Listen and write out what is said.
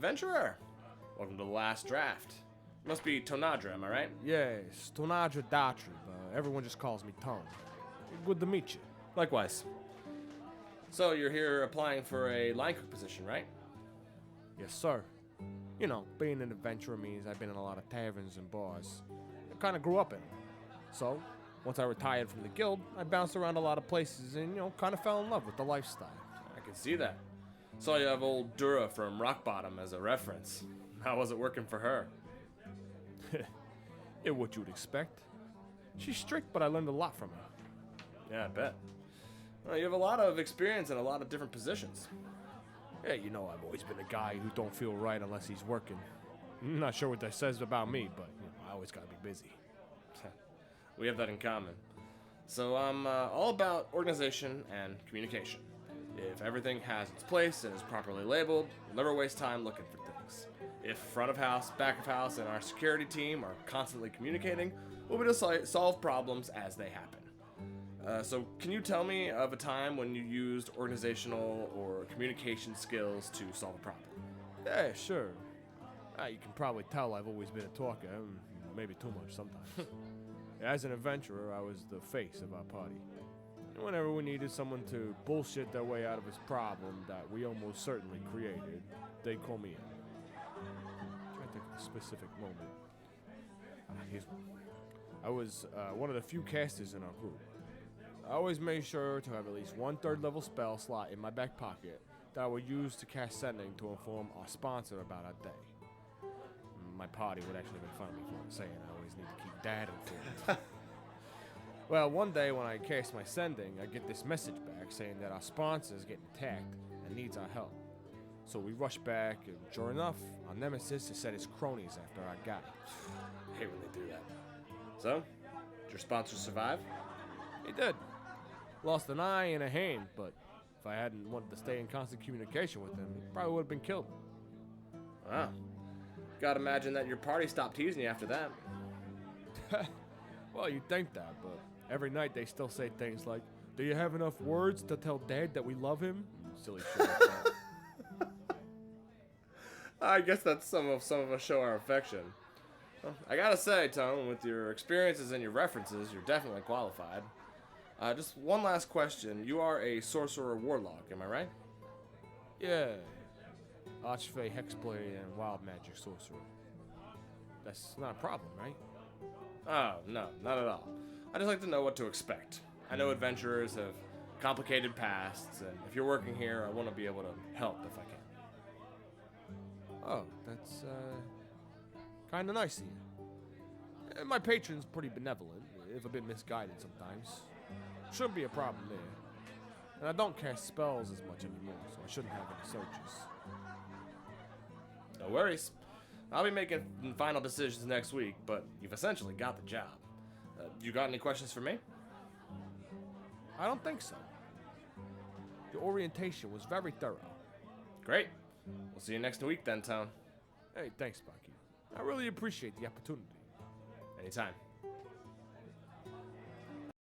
Adventurer! Welcome to the last draft. Must be Tonadra, am I right? Yes, Tonadra Datri, but everyone just calls me Tone. Good to meet you. Likewise. So, you're here applying for a line cook position, right? Yes, sir. You know, being an adventurer means I've been in a lot of taverns and bars. I kind of grew up in them. So, once I retired from the guild, I bounced around a lot of places and, kind of fell in love with the lifestyle. I can see that. Saw you have old Dura from Rock Bottom as a reference. How was it working for her? Yeah, what you'd expect. She's strict, but I learned a lot from her. Yeah, I bet. Well, you have a lot of experience in a lot of different positions. Yeah, I've always been a guy who don't feel right unless he's working. I'm not sure what that says about me, but I always gotta be busy. We have that in common. So I'm all about organization and communication. If everything has its place and is properly labeled, we'll never waste time looking for things. If front of house, back of house, and our security team are constantly communicating, we'll be able to solve problems as they happen. So can you tell me of a time when you used organizational or communication skills to solve a problem? Yeah, sure. You can probably tell I've always been a talker, maybe too much sometimes. As an adventurer, I was the face of our party. And whenever we needed someone to bullshit their way out of his problem that we almost certainly created, they'd call me in. I'm trying to think of a specific moment. Here's one. I was one of the few casters in our group. I always made sure to have at least one third-level spell slot in my back pocket that I would use to cast Sending to inform our sponsor about our day. My party would actually make fun of me for saying I always need to keep that informed. Well, one day when I cast my Sending, I get this message back saying that our sponsor is getting attacked and needs our help. So we rush back, and sure enough, our nemesis has set his cronies after our guy. I hate when they do that. So, did your sponsor survive? He did. Lost an eye and a hand, but if I hadn't wanted to stay in constant communication with him, he probably would have been killed. Wow. Gotta imagine that your party stopped teasing you after that. Well, you'd think that, but every night they still say things like, "Do you have enough words to tell Dad that we love him?" Silly shit like that. I guess that's some of us show our affection. Well, I gotta say, Tone, with your experiences and your references, you're definitely qualified. Just one last question. You are a Sorcerer Warlock, am I right? Yeah. Archfey, Hexblade, and Wild Magic Sorcerer. That's not a problem, right? Oh, no, not at all. I just like to know what to expect. I know adventurers have complicated pasts, and if you're working here, I want to be able to help if I can. Oh, that's, kind of nice of you. My patron's pretty benevolent, if a bit misguided sometimes. Shouldn't be a problem there. And I don't cast spells as much anymore, so I shouldn't have any searches. No worries. I'll be making final decisions next week, but you've essentially got the job. You got any questions for me? I don't think so. Your orientation was very thorough. Great. We'll see you next week then, Tone. Hey, thanks, Bucky. I really appreciate the opportunity. Anytime.